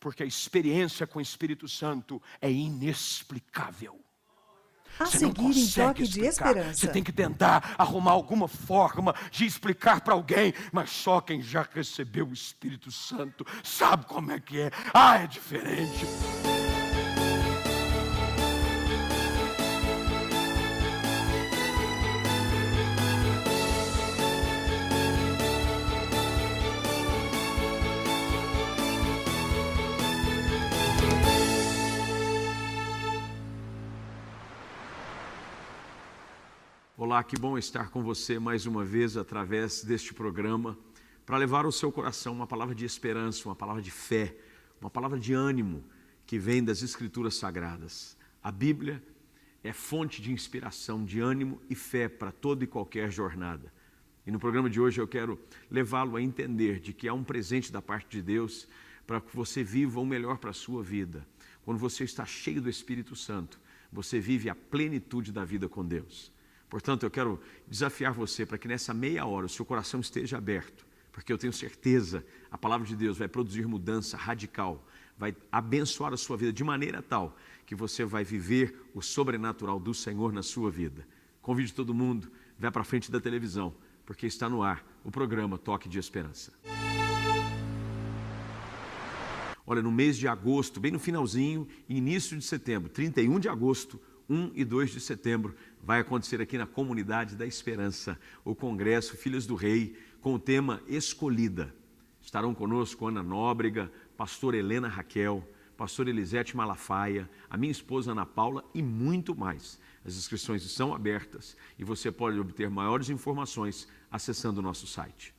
Porque a experiência com o Espírito Santo é inexplicável. A Você não seguir, em consegue Toque de explicar. Esperança. Você tem que tentar arrumar alguma forma de explicar para alguém, mas só quem já recebeu o Espírito Santo sabe como é que é. É diferente. Olá, que bom estar com você mais uma vez através deste programa para levar ao seu coração uma palavra de esperança, uma palavra de fé, uma palavra de ânimo que vem das Escrituras Sagradas. A Bíblia é fonte de inspiração, de ânimo e fé para toda e qualquer jornada. E no programa de hoje eu quero levá-lo a entender de que há um presente da parte de Deus para que você viva o melhor para a sua vida. Quando você está cheio do Espírito Santo, você vive a plenitude da vida com Deus. Portanto, eu quero desafiar você para que nessa meia hora o seu coração esteja aberto, porque eu tenho certeza, a palavra de Deus vai produzir mudança radical, vai abençoar a sua vida de maneira tal que você vai viver o sobrenatural do Senhor na sua vida. Convido todo mundo, vá para a frente da televisão, porque está no ar o programa Toque de Esperança. Olha, no mês de agosto, bem no finalzinho, início de setembro, 31 de agosto, 1 e 2 de setembro, vai acontecer aqui na Comunidade da Esperança, o Congresso Filhas do Rei, com o tema Escolhida. Estarão conosco Ana Nóbrega, pastora Helena Raquel, pastora Elisete Malafaia, a minha esposa Ana Paula e muito mais. As inscrições estão abertas e você pode obter maiores informações acessando o nosso site.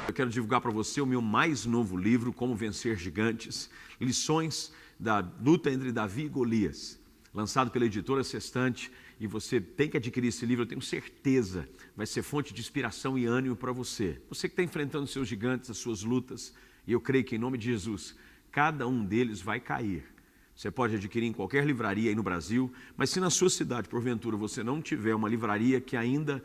Eu quero divulgar para você o meu mais novo livro, Como Vencer Gigantes, lições da luta entre Davi e Golias, lançado pela editora Sextante, e você tem que adquirir esse livro, eu tenho certeza, vai ser fonte de inspiração e ânimo para você. Você que está enfrentando seus gigantes, as suas lutas, e eu creio que em nome de Jesus, cada um deles vai cair. Você pode adquirir em qualquer livraria aí no Brasil, mas se na sua cidade, porventura, você não tiver uma livraria que ainda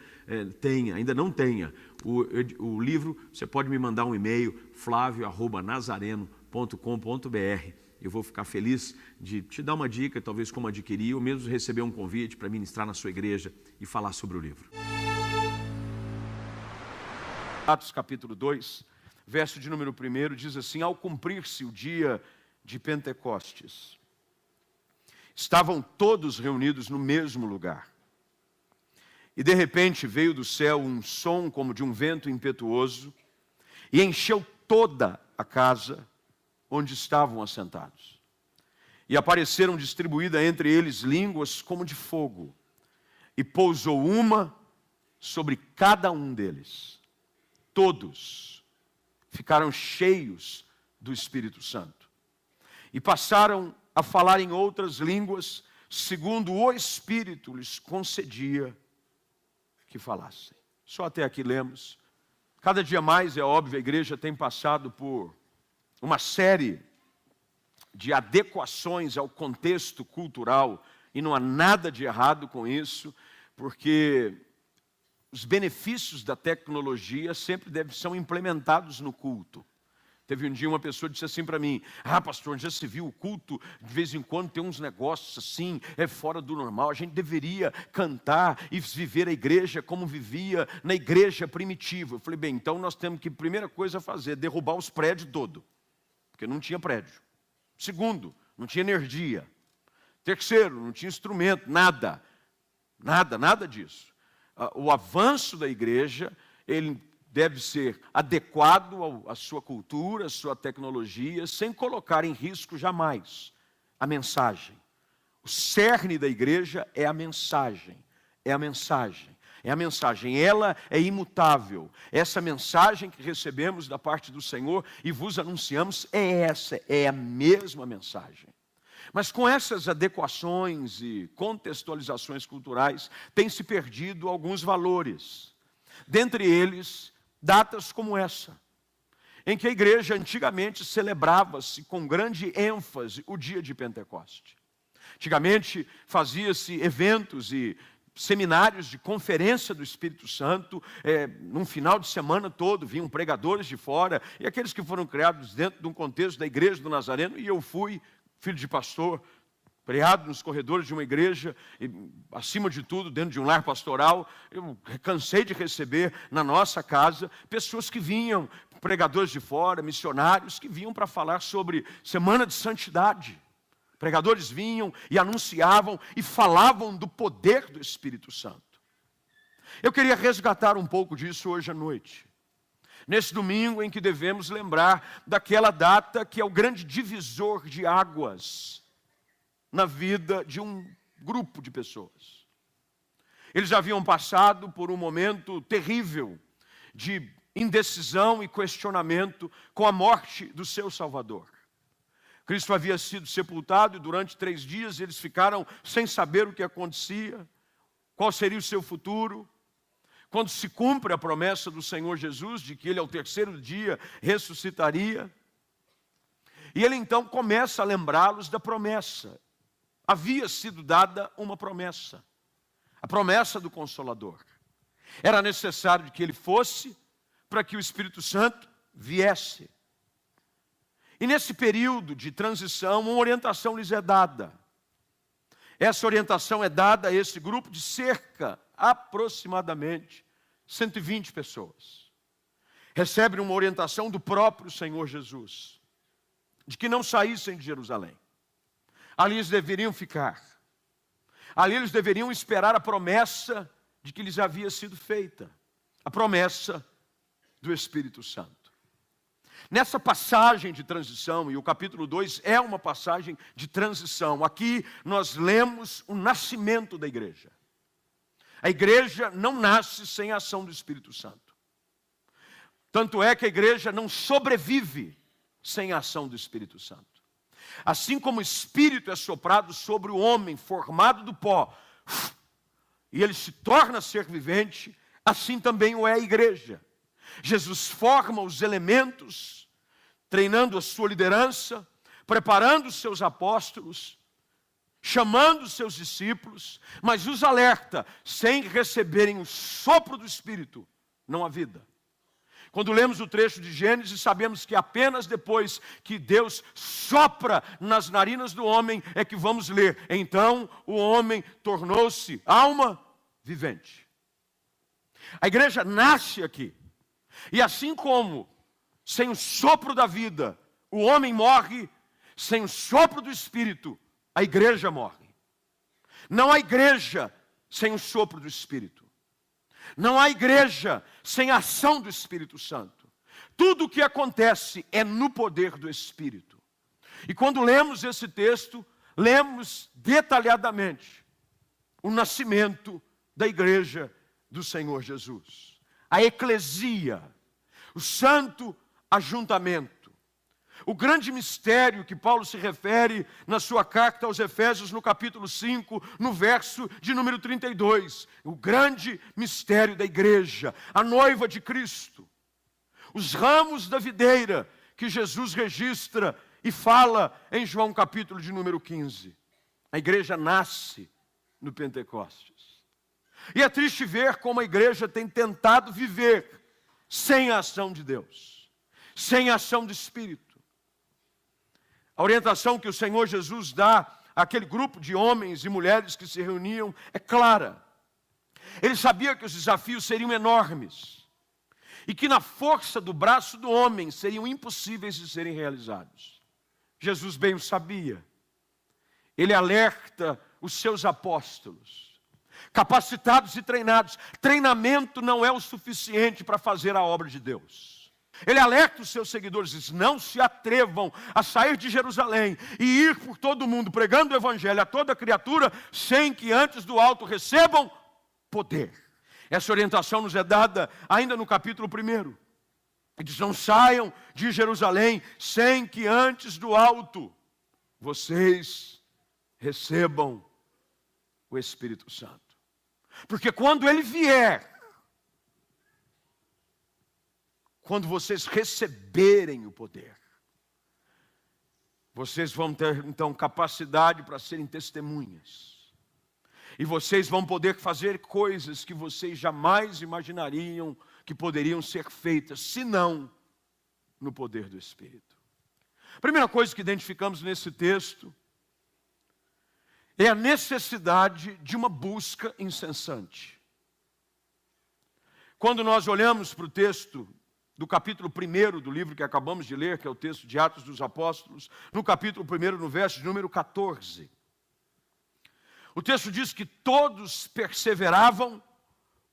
não tenha o livro, você pode me mandar um e-mail, flavio@nazareno.com.br. Eu vou ficar feliz de te dar uma dica, talvez como adquirir, ou mesmo receber um convite para ministrar na sua igreja e falar sobre o livro. Atos capítulo 2, verso de número 1, diz assim: ao cumprir-se o dia de Pentecostes, estavam todos reunidos no mesmo lugar. E de repente veio do céu um som como de um vento impetuoso e encheu toda a casa onde estavam assentados. E apareceram distribuídas entre eles línguas como de fogo, e pousou uma sobre cada um deles. Todos ficaram cheios do Espírito Santo e passaram a falar em outras línguas, segundo o Espírito lhes concedia que falassem. Só até aqui lemos. Cada dia mais, é óbvio, a igreja tem passado por uma série de adequações ao contexto cultural, e não há nada de errado com isso, porque os benefícios da tecnologia sempre são implementados no culto. Teve um dia uma pessoa que disse assim para mim: pastor, já se viu o culto, de vez em quando tem uns negócios assim, é fora do normal, a gente deveria cantar e viver a igreja como vivia na igreja primitiva. Eu falei, bem, então nós temos que, primeira coisa a fazer, derrubar os prédios todos, porque não tinha prédio. Segundo, não tinha energia. Terceiro, não tinha instrumento, nada disso. O avanço da igreja, ele deve ser adequado à sua cultura, à sua tecnologia, sem colocar em risco jamais a mensagem. O cerne da igreja é a mensagem, ela é imutável. Essa mensagem que recebemos da parte do Senhor e vos anunciamos é a mesma mensagem. Mas com essas adequações e contextualizações culturais, tem se perdido alguns valores. Dentre eles, datas como essa, em que a igreja antigamente celebrava-se com grande ênfase o dia de Pentecoste. Antigamente fazia-se eventos e seminários de conferência do Espírito Santo, num final de semana todo, vinham pregadores de fora, e aqueles que foram criados dentro de um contexto da igreja do Nazareno, e eu fui, filho de pastor, criado nos corredores de uma igreja, e, acima de tudo, dentro de um lar pastoral. Eu cansei de receber na nossa casa pessoas que vinham, pregadores de fora, missionários, que vinham para falar sobre Semana de Santidade. Pregadores vinham e anunciavam e falavam do poder do Espírito Santo. Eu queria resgatar um pouco disso hoje à noite. Nesse domingo em que devemos lembrar daquela data que é o grande divisor de águas na vida de um grupo de pessoas. Eles haviam passado por um momento terrível de indecisão e questionamento com a morte do seu Salvador. Cristo havia sido sepultado e durante 3 dias eles ficaram sem saber o que acontecia, qual seria o seu futuro. Quando se cumpre a promessa do Senhor Jesus de que Ele ao 3º dia ressuscitaria. E Ele então começa a lembrá-los da promessa. Havia sido dada uma promessa, a promessa do Consolador. Era necessário que Ele fosse para que o Espírito Santo viesse. E nesse período de transição, uma orientação lhes é dada. Essa orientação é dada a esse grupo de cerca, aproximadamente, 120 pessoas. Recebem uma orientação do próprio Senhor Jesus, de que não saíssem de Jerusalém. Ali eles deveriam ficar. Ali eles deveriam esperar a promessa de que lhes havia sido feita. A promessa do Espírito Santo. Nessa passagem de transição, e o capítulo 2 é uma passagem de transição, aqui nós lemos o nascimento da igreja. A igreja não nasce sem a ação do Espírito Santo. Tanto é que a igreja não sobrevive sem a ação do Espírito Santo. Assim como o Espírito é soprado sobre o homem formado do pó, e ele se torna ser vivente, assim também o é a igreja. Jesus forma os elementos, treinando a sua liderança, preparando os seus apóstolos, chamando os seus discípulos, mas os alerta, sem receberem o sopro do Espírito, não há vida. Quando lemos o trecho de Gênesis, sabemos que apenas depois que Deus sopra nas narinas do homem, é que vamos ler, então o homem tornou-se alma vivente. A igreja nasce aqui. E assim como, sem o sopro da vida, o homem morre, sem o sopro do Espírito, a igreja morre. Não há igreja sem o sopro do Espírito. Não há igreja sem a ação do Espírito Santo. Tudo o que acontece é no poder do Espírito. E quando lemos esse texto, lemos detalhadamente o nascimento da igreja do Senhor Jesus. A eclesia, o santo ajuntamento. O grande mistério que Paulo se refere na sua carta aos Efésios, no capítulo 5, no verso de número 32. O grande mistério da igreja, a noiva de Cristo. Os ramos da videira que Jesus registra e fala em João capítulo de número 15. A igreja nasce no Pentecostes. E é triste ver como a igreja tem tentado viver sem a ação de Deus, sem a ação do Espírito. A orientação que o Senhor Jesus dá àquele grupo de homens e mulheres que se reuniam é clara. Ele sabia que os desafios seriam enormes e que na força do braço do homem seriam impossíveis de serem realizados. Jesus bem o sabia. Ele alerta os seus apóstolos, capacitados e treinados. Treinamento não é o suficiente para fazer a obra de Deus. Ele alerta os seus seguidores, diz, não se atrevam a sair de Jerusalém e ir por todo o mundo pregando o evangelho a toda criatura, sem que antes do alto recebam poder. Essa orientação nos é dada ainda no capítulo 1. Ele diz, não saiam de Jerusalém sem que antes do alto vocês recebam o Espírito Santo. Porque quando ele vier, quando vocês receberem o poder, vocês vão ter então capacidade para serem testemunhas. E vocês vão poder fazer coisas que vocês jamais imaginariam que poderiam ser feitas, senão no poder do Espírito. A primeira coisa que identificamos nesse texto é a necessidade de uma busca incessante. Quando nós olhamos para o texto do capítulo 1 do livro que acabamos de ler, que é o texto de Atos dos Apóstolos, no capítulo 1, no verso de número 14, o texto diz que todos perseveravam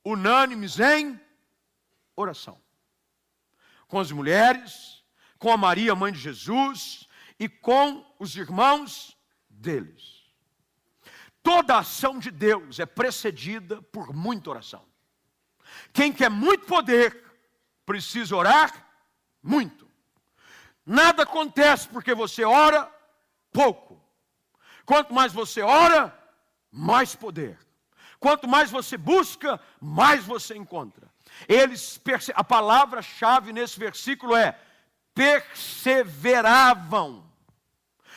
unânimes em oração. Com as mulheres, com a Maria, mãe de Jesus, e com os irmãos deles. Toda a ação de Deus é precedida por muita oração. Quem quer muito poder, precisa orar muito. Nada acontece porque você ora pouco. Quanto mais você ora, mais poder. Quanto mais você busca, mais você encontra. A palavra-chave nesse versículo é perseveravam.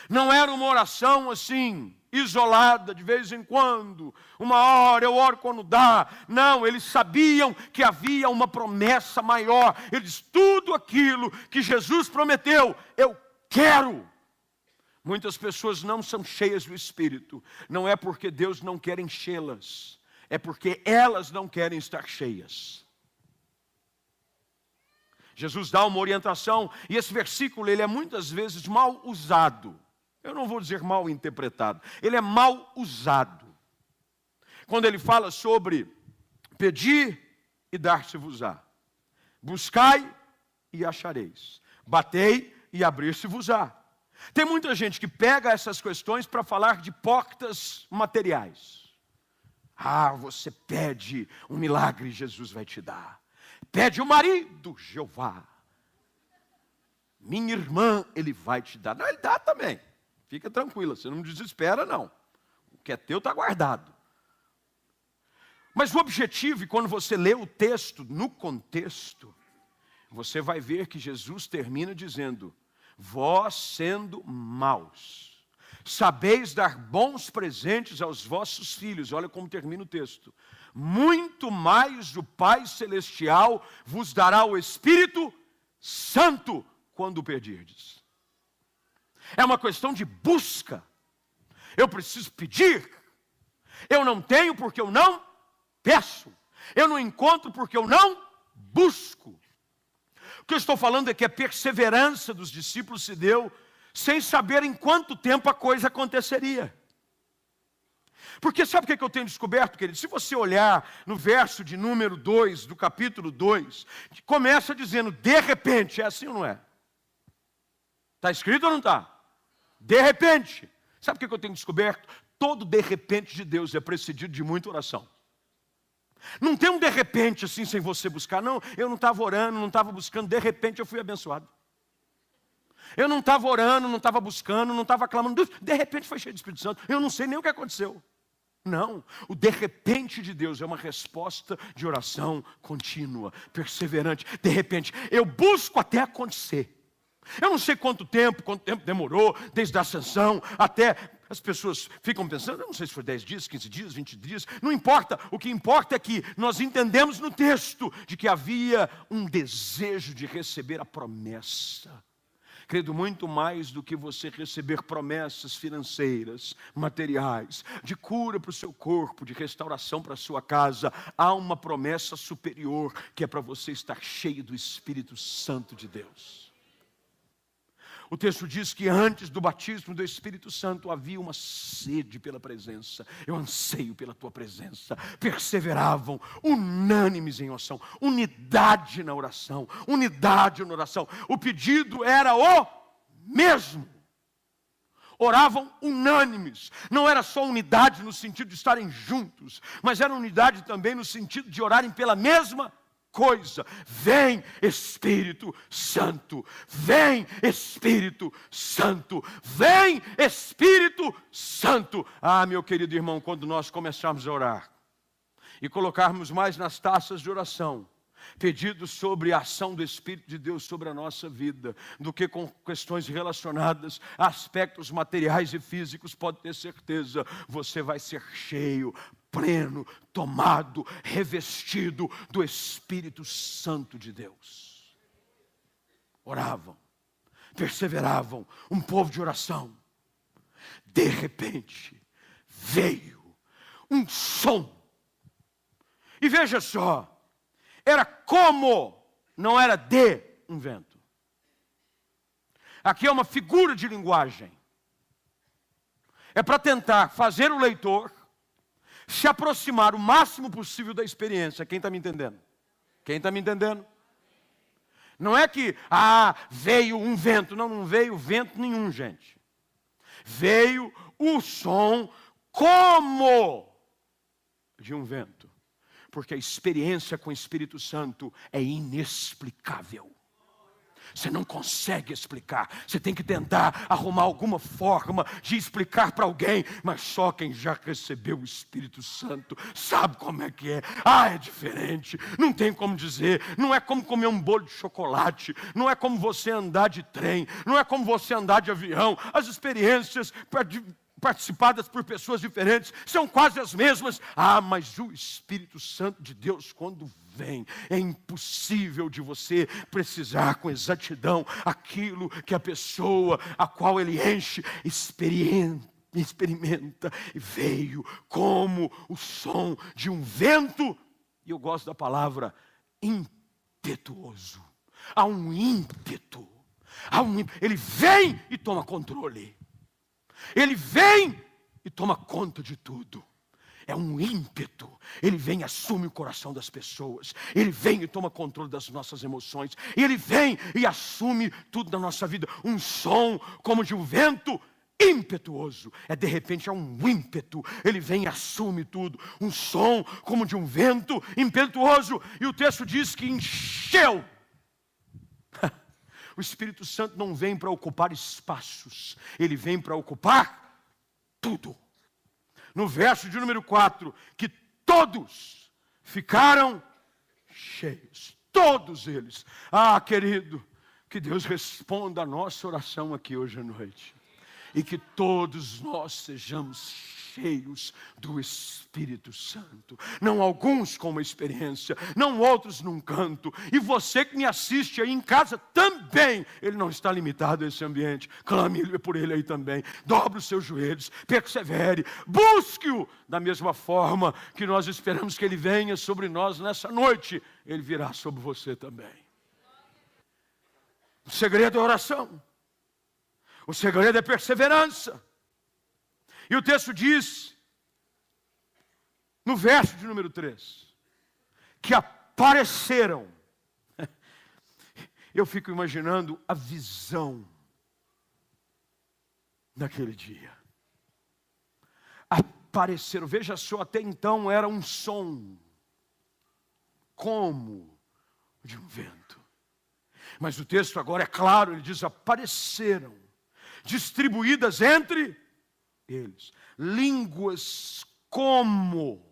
Não era uma oração assim, isolada de vez em quando, uma hora, eu oro quando dá. Não, eles sabiam que havia uma promessa maior. Eles, tudo aquilo que Jesus prometeu, eu quero. Muitas pessoas não são cheias do Espírito. Não é porque Deus não quer enchê-las, é porque elas não querem estar cheias. Jesus dá uma orientação, e esse versículo ele é muitas vezes mal usado. Eu não vou dizer mal interpretado, ele é mal usado. Quando ele fala sobre pedir e dar-se-vos-á, buscai e achareis, batei e abrir-se-vos-á. Tem muita gente que pega essas questões para falar de portas materiais. Você pede um milagre, Jesus vai te dar. Pede o marido, Jeová. Minha irmã, ele vai te dar. Não, ele dá também. Fica tranquila, você não desespera não. O que é teu está guardado. Mas o objetivo, e quando você lê o texto no contexto, você vai ver que Jesus termina dizendo: vós sendo maus, sabeis dar bons presentes aos vossos filhos. Olha como termina o texto. Muito mais o Pai Celestial vos dará o Espírito Santo quando o pedirdes. É uma questão de busca. Eu preciso pedir. Eu não tenho porque eu não peço. Eu não encontro porque eu não busco. O que eu estou falando é que a perseverança dos discípulos se deu sem saber em quanto tempo a coisa aconteceria. Porque sabe o que eu tenho descoberto, querido? Se você olhar no verso de número 2, do capítulo 2, começa dizendo, de repente, é assim ou não é? Está escrito ou não está? De repente. Sabe o que eu tenho descoberto? Todo de repente de Deus é precedido de muita oração. Não tem um de repente assim sem você buscar. Não, eu não estava orando, não estava buscando, de repente eu fui abençoado. Eu não estava orando, não estava buscando, não estava clamando, de repente foi cheio de Espírito Santo. Eu não sei nem o que aconteceu. Não, o de repente de Deus é uma resposta de oração contínua, perseverante. De repente, eu busco até acontecer. Eu não sei quanto tempo demorou, desde a ascensão até... As pessoas ficam pensando, eu não sei se foi 10 dias, 15 dias, 20 dias, não importa. O que importa é que nós entendemos no texto de que havia um desejo de receber a promessa. Querido, muito mais do que você receber promessas financeiras, materiais, de cura para o seu corpo, de restauração para a sua casa, há uma promessa superior que é para você estar cheio do Espírito Santo de Deus. O texto diz que antes do batismo do Espírito Santo havia uma sede pela presença. Eu anseio pela tua presença. Perseveravam, unânimes em oração. Unidade na oração. Unidade na oração. O pedido era o mesmo. Oravam unânimes. Não era só unidade no sentido de estarem juntos, mas era unidade também no sentido de orarem pela mesma coisa. Vem Espírito Santo, vem Espírito Santo, vem Espírito Santo. Meu querido irmão, quando nós começarmos a orar e colocarmos mais nas taças de oração, pedidos sobre a ação do Espírito de Deus sobre a nossa vida, do que com questões relacionadas a aspectos materiais e físicos. Pode ter certeza, você vai ser cheio, pleno, tomado, revestido do Espírito Santo de Deus. Oravam, perseveravam, um povo de oração. De repente, veio um som. E veja só, era como, não era de um vento. Aqui é uma figura de linguagem. É para tentar fazer o leitor se aproximar o máximo possível da experiência. Quem está me entendendo? Quem está me entendendo? Não é que, veio um vento. Não, não veio vento nenhum, gente. Veio o som como de um vento. Porque a experiência com o Espírito Santo é inexplicável. Você não consegue explicar. Você tem que tentar arrumar alguma forma de explicar para alguém. Mas só quem já recebeu o Espírito Santo sabe como é que é. É diferente. Não tem como dizer. Não é como comer um bolo de chocolate. Não é como você andar de trem. Não é como você andar de avião. As experiências participadas por pessoas diferentes, são quase as mesmas. Mas o Espírito Santo de Deus, quando vem, é impossível de você precisar com exatidão aquilo que a pessoa a qual ele enche experimenta. E veio como o som de um vento, e eu gosto da palavra impetuoso. Há um ímpeto, ele vem e toma controle. Ele vem e toma conta de tudo. É um ímpeto. Ele vem e assume o coração das pessoas. Ele vem e toma controle das nossas emoções. Ele vem e assume tudo na nossa vida. Um som como de um vento impetuoso. De repente é um ímpeto. Ele vem e assume tudo. Um som como de um vento impetuoso. E o texto diz que encheu. O Espírito Santo não vem para ocupar espaços, ele vem para ocupar tudo. No verso de número 4, que todos ficaram cheios, todos eles. Querido, que Deus responda a nossa oração aqui hoje à noite. E que todos nós sejamos cheios do Espírito Santo. Não alguns com uma experiência, não outros num canto. E você que me assiste aí em casa também, ele não está limitado a esse ambiente. Clame por ele aí também. Dobre os seus joelhos, persevere, busque-o. Da mesma forma que nós esperamos que ele venha sobre nós nessa noite, ele virá sobre você também. O segredo é a oração. O segredo é perseverança. E o texto diz, no verso de número 3, que apareceram. Eu fico imaginando a visão naquele dia. Apareceram, veja só, até então era um som, como de um vento. Mas o texto agora é claro, ele diz, apareceram, distribuídas entre eles, línguas como.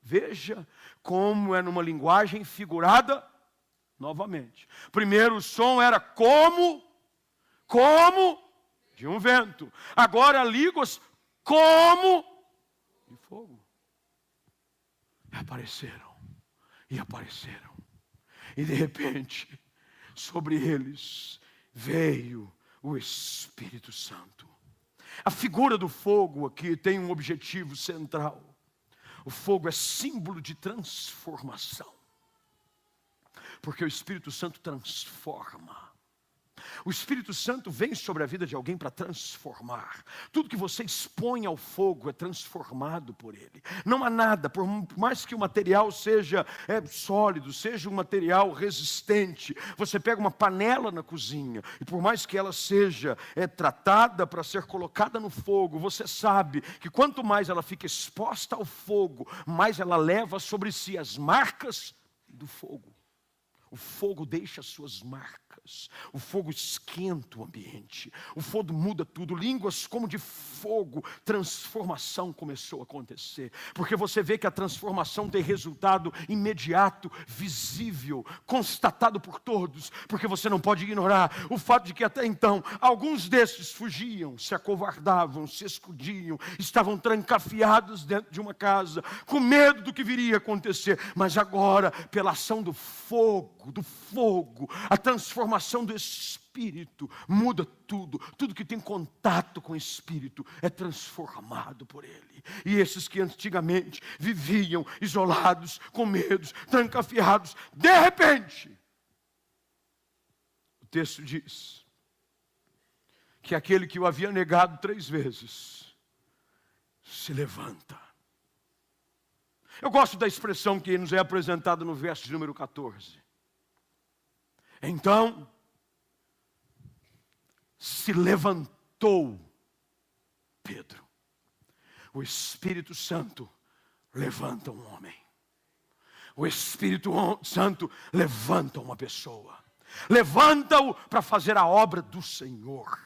Veja como é numa linguagem figurada novamente. Primeiro o som era como de um vento. Agora línguas como de fogo. Apareceram. E de repente, sobre eles veio o Espírito Santo. A figura do fogo aqui tem um objetivo central. O fogo é símbolo de transformação. Porque o Espírito Santo transforma. O Espírito Santo vem sobre a vida de alguém para transformar. Tudo que você expõe ao fogo é transformado por ele. Não há nada, por mais que o material seja sólido, seja um material resistente. Você pega uma panela na cozinha e por mais que ela seja tratada para ser colocada no fogo, você sabe que quanto mais ela fica exposta ao fogo, mais ela leva sobre si as marcas do fogo. O fogo deixa suas marcas. O fogo esquenta o ambiente. O fogo muda tudo. Línguas como de fogo. Transformação começou a acontecer. Porque você vê que a transformação tem resultado imediato, visível, constatado por todos. Porque você não pode ignorar o fato de que até então, alguns desses fugiam, se acovardavam, se escondiam, estavam trancafiados dentro de uma casa, com medo do que viria a acontecer. Mas agora, pela ação do fogo, a transformação do Espírito muda tudo. Tudo que tem contato com o Espírito é transformado por Ele. E esses que antigamente viviam isolados, com medos, trancafiados, de repente, o texto diz que aquele que o havia negado 3 vezes se levanta. Eu gosto da expressão que nos é apresentada no verso de número 14. Então, se levantou Pedro. O Espírito Santo levanta um homem. O Espírito Santo levanta uma pessoa. Levanta-o para fazer a obra do Senhor.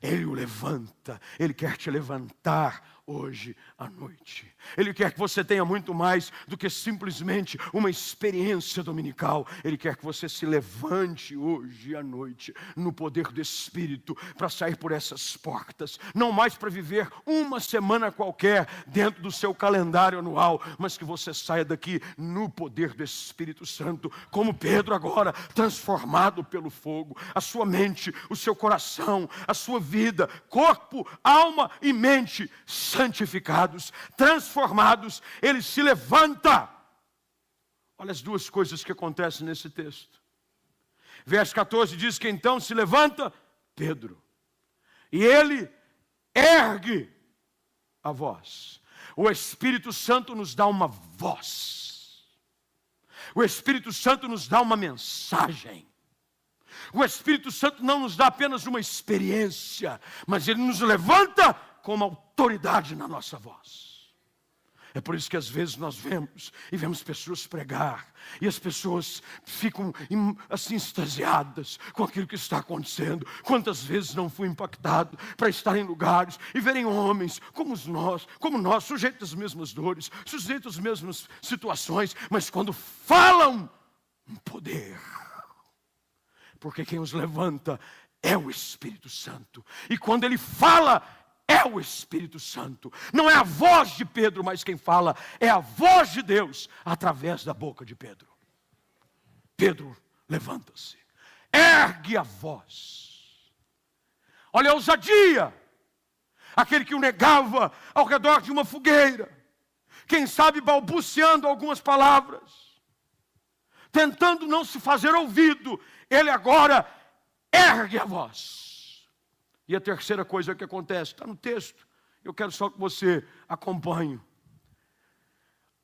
Ele o levanta. Ele quer te levantar hoje à noite. Ele quer que você tenha muito mais do que simplesmente uma experiência dominical. Ele quer que você se levante hoje à noite no poder do Espírito para sair por essas portas. Não mais para viver uma semana qualquer dentro do seu calendário anual, mas que você saia daqui no poder do Espírito Santo, como Pedro agora, transformado pelo fogo. A sua mente, o seu coração, a sua vida, corpo, alma e mente santificados, transformados. Ele se levanta. Olha as 2 coisas que acontecem nesse texto. Verso 14 diz que então se levanta Pedro, e ele ergue a voz. O Espírito Santo nos dá uma voz. O Espírito Santo nos dá uma mensagem. O Espírito Santo não nos dá apenas uma experiência, mas ele nos levanta com uma autoridade na nossa voz. É por isso que às vezes nós vemos pessoas pregar, e as pessoas ficam assim extasiadas com aquilo que está acontecendo. Quantas vezes não fui impactado para estar em lugares e verem homens como nós, sujeitos às mesmas dores, sujeitos às mesmas situações, mas quando falam, um poder. Porque quem os levanta é o Espírito Santo. E quando ele fala, é o Espírito Santo. Não é a voz de Pedro, mas quem fala é a voz de Deus através da boca de Pedro. Pedro levanta-se, ergue a voz. Olha a ousadia. Aquele que o negava ao redor de uma fogueira. Quem sabe balbuciando algumas palavras. Tentando não se fazer ouvido. Ele agora ergue a voz. E a terceira coisa que acontece, está no texto. Eu quero só que você acompanhe.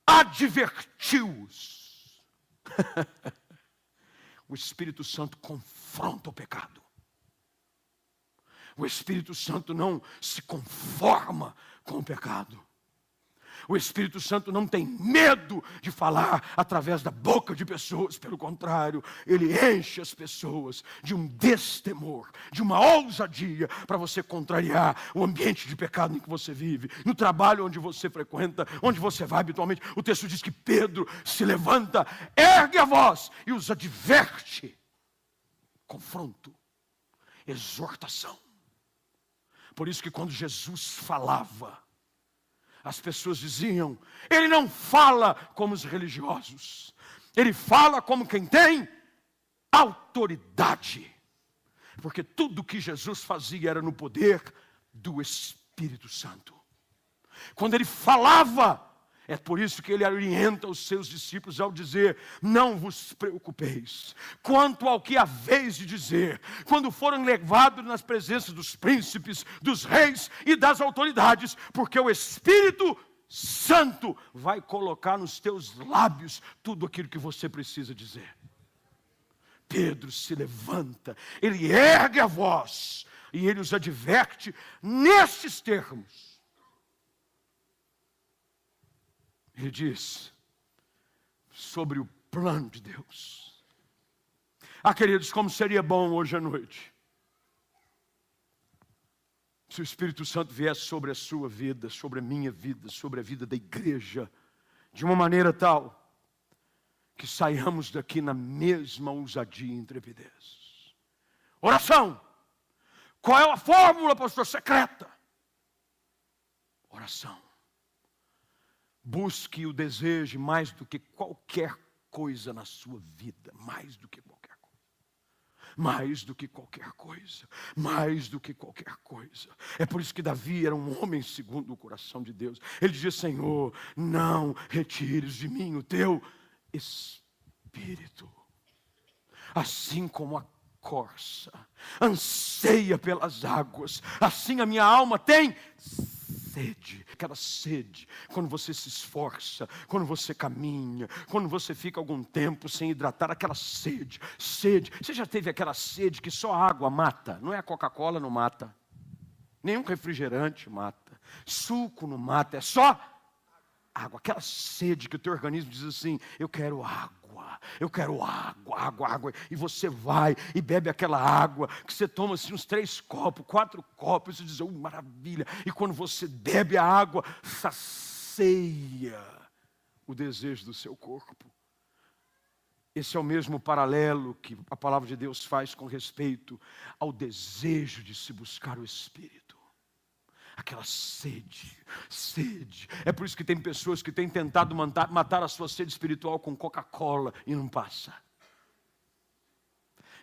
Advertiu-os. O Espírito Santo confronta o pecado. O Espírito Santo não se conforma com o pecado. O Espírito Santo não tem medo de falar através da boca de pessoas. Pelo contrário, ele enche as pessoas de um destemor, de uma ousadia para você contrariar o ambiente de pecado em que você vive, no trabalho onde você frequenta, onde você vai habitualmente. O texto diz que Pedro se levanta, ergue a voz e os adverte. Confronto, exortação. Por isso que quando Jesus falava, as pessoas diziam, ele não fala como os religiosos. Ele fala como quem tem autoridade. Porque tudo que Jesus fazia era no poder do Espírito Santo. Quando ele falava, é por isso que ele orienta os seus discípulos ao dizer, não vos preocupeis quanto ao que haveis de dizer, quando forem levados nas presenças dos príncipes, dos reis e das autoridades, porque o Espírito Santo vai colocar nos teus lábios tudo aquilo que você precisa dizer. Pedro se levanta, ele ergue a voz e ele os adverte nestes termos. Ele diz sobre o plano de Deus. queridos, como seria bom hoje à noite se o Espírito Santo viesse sobre a sua vida, sobre a minha vida, sobre a vida da igreja, de uma maneira tal que saiamos daqui na mesma ousadia e intrepidez. Oração. Qual é a fórmula, pastor? Secreta. Oração. Busque o desejo mais do que qualquer coisa na sua vida, mais do que qualquer coisa. Mais do que qualquer coisa, mais do que qualquer coisa. É por isso que Davi era um homem segundo o coração de Deus. Ele dizia: Senhor, não retires de mim o teu Espírito. Assim como a corça anseia pelas águas, assim a minha alma tem sede. Aquela sede, quando você se esforça, quando você caminha, quando você fica algum tempo sem hidratar, aquela sede. Você já teve aquela sede que só a água mata? Não é a Coca-Cola, não mata, nenhum refrigerante mata, suco não mata, é só água. Aquela sede que o teu organismo diz assim: eu quero água. Eu quero água. E você vai e bebe aquela água, que você toma assim uns 3 copos, 4 copos, e você diz: oh, maravilha. E quando você bebe a água, sacia o desejo do seu corpo. Esse é o mesmo paralelo que a palavra de Deus faz com respeito ao desejo de se buscar o Espírito. Aquela sede. É por isso que tem pessoas que têm tentado matar a sua sede espiritual com Coca-Cola e não passa.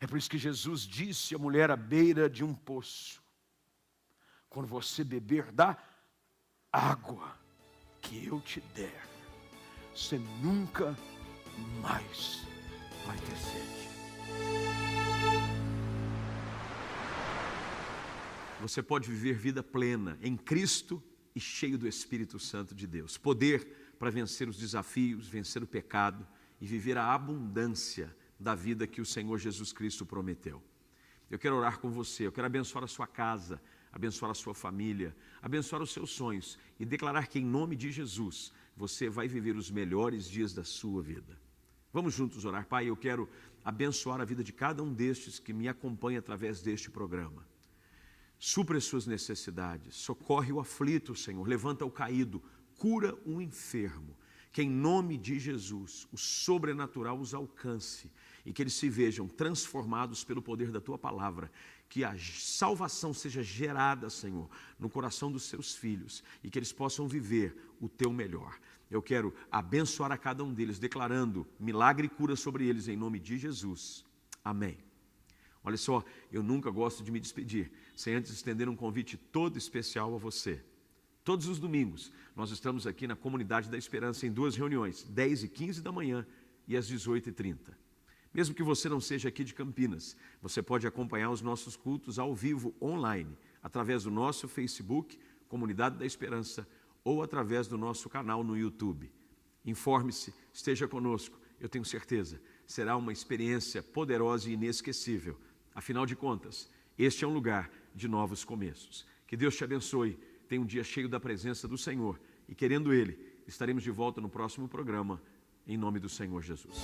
É por isso que Jesus disse à mulher à beira de um poço: quando você beber da água que eu te der, você nunca mais vai ter sede. Você pode viver vida plena em Cristo e cheio do Espírito Santo de Deus. Poder para vencer os desafios, vencer o pecado e viver a abundância da vida que o Senhor Jesus Cristo prometeu. Eu quero orar com você, eu quero abençoar a sua casa, abençoar a sua família, abençoar os seus sonhos e declarar que em nome de Jesus você vai viver os melhores dias da sua vida. Vamos juntos orar. Pai, eu quero abençoar a vida de cada um destes que me acompanha através deste programa. Supra as suas necessidades, socorre o aflito, Senhor, levanta o caído, cura o enfermo, que em nome de Jesus o sobrenatural os alcance e que eles se vejam transformados pelo poder da Tua palavra, que a salvação seja gerada, Senhor, no coração dos seus filhos e que eles possam viver o Teu melhor. Eu quero abençoar a cada um deles, declarando milagre e cura sobre eles em nome de Jesus. Amém. Olha só, eu nunca gosto de me despedir sem antes estender um convite todo especial a você. Todos os domingos, nós estamos aqui na Comunidade da Esperança em 2 reuniões, 10h15 da manhã e às 18h30. Mesmo que você não seja aqui de Campinas, você pode acompanhar os nossos cultos ao vivo online, através do nosso Facebook, Comunidade da Esperança, ou através do nosso canal no YouTube. Informe-se, esteja conosco, eu tenho certeza, será uma experiência poderosa e inesquecível. Afinal de contas, este é um lugar de novos começos. Que Deus te abençoe, tenha um dia cheio da presença do Senhor e, querendo Ele, estaremos de volta no próximo programa, em nome do Senhor Jesus.